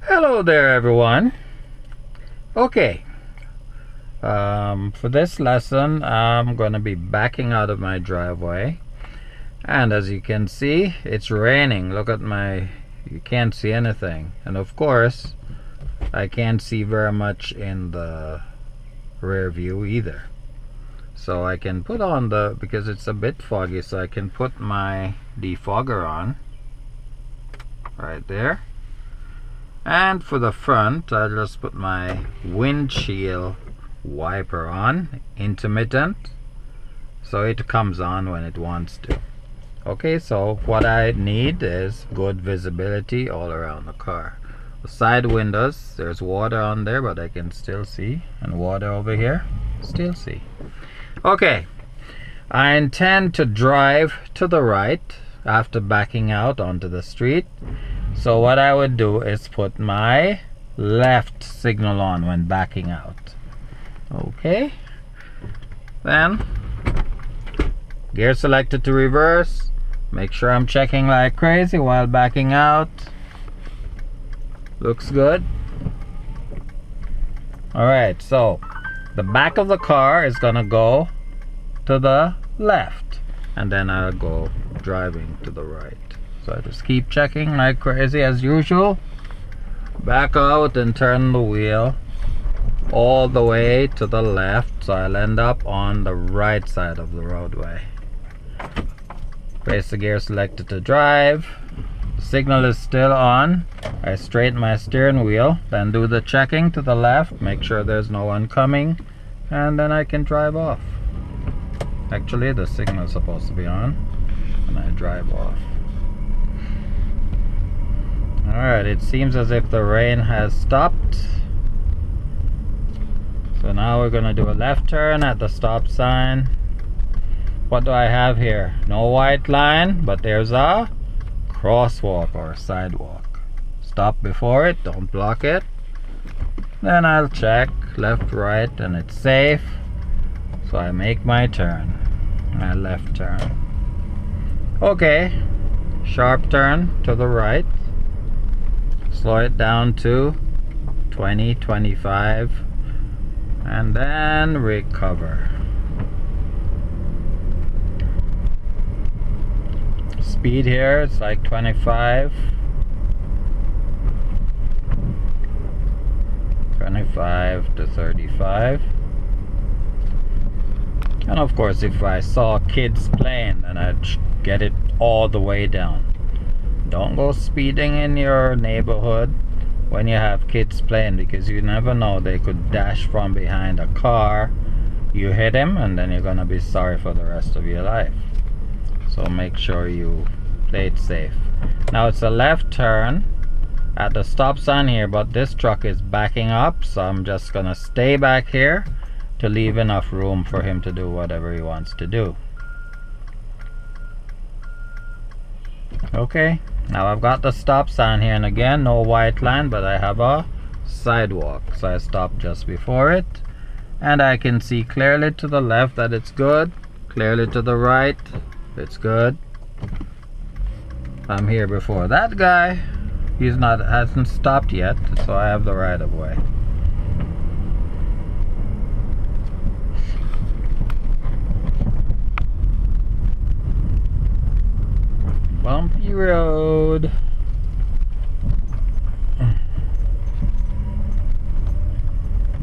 Hello there everyone. Okay, for this lesson I'm gonna be backing out of my driveway, and as you can see it's raining. Look at you can't see anything, and of course I can't see very much in the rear view either. So I can put on because it's a bit foggy, so I can put my defogger on right there. And for the front, I'll just put my windshield wiper on, intermittent, so it comes on when it wants to. Okay, so what I need is good visibility all around the car. The side windows, there's water on there, but I can still see, and water over here, still see. Okay, I intend to drive to the right after backing out onto the street. So what I would do is put my left signal on when backing out. Okay, then gear selected to reverse. Make sure I'm checking like crazy while backing out. Looks good. Alright, so the back of the car is gonna go to the left, and then I'll go driving to the right. So I just keep checking like crazy as usual. Back out and turn the wheel all the way to the left, so I'll end up on the right side of the roadway. Place the gear selected to drive. The signal is still on. I straighten my steering wheel, then do the checking to the left, make sure there's no one coming, and then I can drive off. Actually, the signal is supposed to be on, and I drive off. Alright, it seems as if the rain has stopped. So now we're gonna do a left turn at the stop sign. What do I have here? No white line, but there's a crosswalk or sidewalk. Stop before it, don't block it. Then I'll check left, right, and it's safe. So I make my turn, my left turn. Okay, sharp turn to the right. Slow it down to 20, 25, and then recover. Speed here, it's like 25 to 35. And of course, if I saw kids playing, then I'd get it all the way down. Don't go speeding in your neighborhood when you have kids playing, because you never know, they could dash from behind a car, you hit him, and then you're gonna be sorry for the rest of your life. So make sure you play it safe. Now it's a left turn at the stop sign here, but this truck is backing up, so I'm just gonna stay back here to leave enough room for him to do whatever he wants to do. Okay, now I've got the stop sign here, and again, no white line, but I have a sidewalk, so I stop just before it, and I can see clearly to the left that it's good, clearly to the right it's good. I'm here before that guy. Hasn't stopped yet, so I have the right of way. Bumpy road.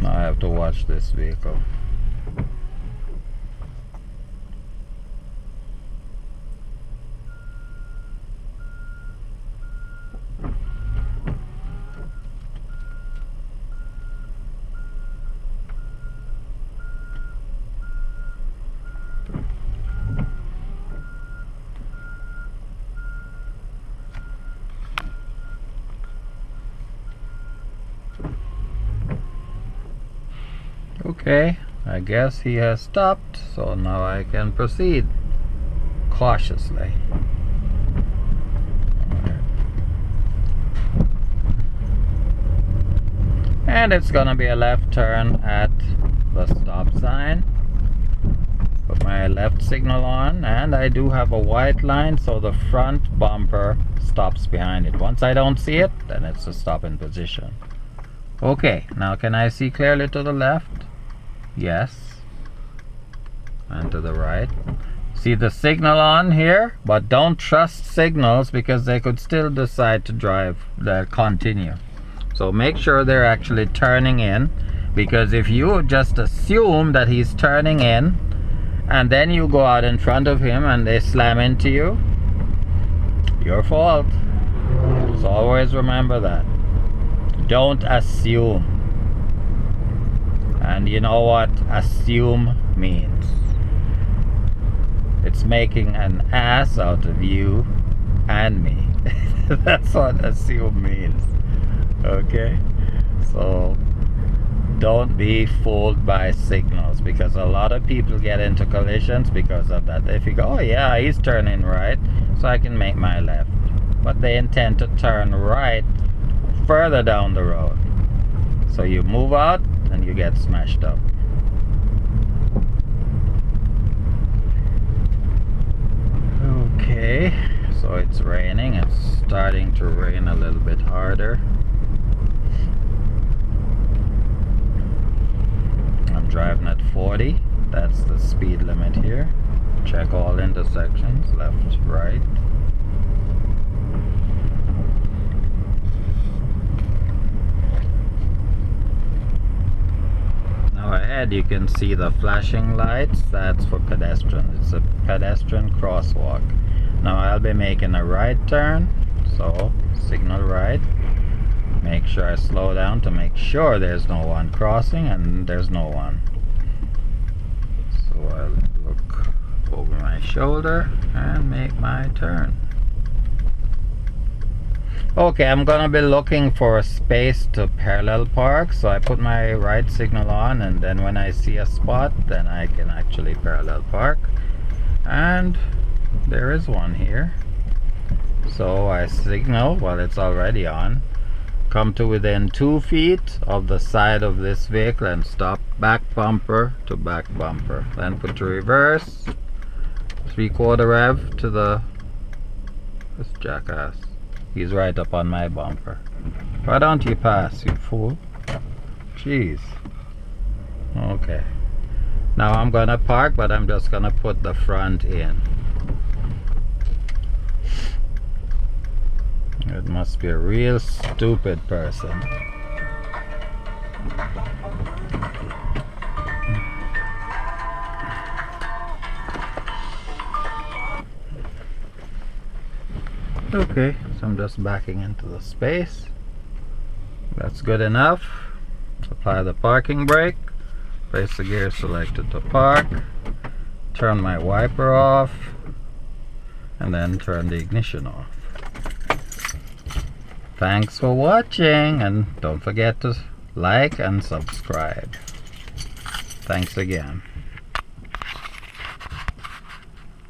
Now I have to watch this vehicle. Okay, I guess he has stopped, so now I can proceed cautiously. And it's gonna be a left turn at the stop sign. Put my left signal on, and I do have a white line, so the front bumper stops behind it. Once I don't see it, then it's a stop in position. Okay, now can I see clearly to the left? Yes. And to the right. See the signal on here, but don't trust signals because they could still decide to continue. So make sure they're actually turning in, because if you just assume that he's turning in and then you go out in front of him and they slam into you, your fault. So always remember that. Don't assume. And you know what assume means? It's making an ass out of you and me. That's what assume means. Okay? So don't be fooled by signals, because a lot of people get into collisions because of that. They figure, oh yeah, he's turning right, so I can make my left. But they intend to turn right further down the road. So you move out and you get smashed up. Okay, so it's raining. It's starting to rain a little bit harder. I'm driving at 40. That's the speed limit here. Check all intersections, left, right. Now ahead you can see the flashing lights. That's for pedestrians. It's a pedestrian crosswalk. Now I'll be making a right turn, so signal right. Make sure I slow down to make sure there's no one crossing, and there's no one. So I'll look over my shoulder and make my turn. Okay, I'm gonna be looking for a space to parallel park, so I put my right signal on, and then when I see a spot, then I can actually parallel park. And there is one here. So I signal while it's already on. Come to within 2 feet of the side of this vehicle and stop back bumper to back bumper. Then put to reverse, 3/4 rev to this jackass. He's right up on my bumper. Why don't you pass, you fool? Jeez. Okay. Now I'm gonna park, but I'm just gonna put the front in. It must be a real stupid person. Okay, so I'm just backing into the space. That's good enough. Apply the parking brake. Place the gear selected to park. Turn my wiper off. And then turn the ignition off. Thanks for watching, and don't forget to like and subscribe. Thanks again.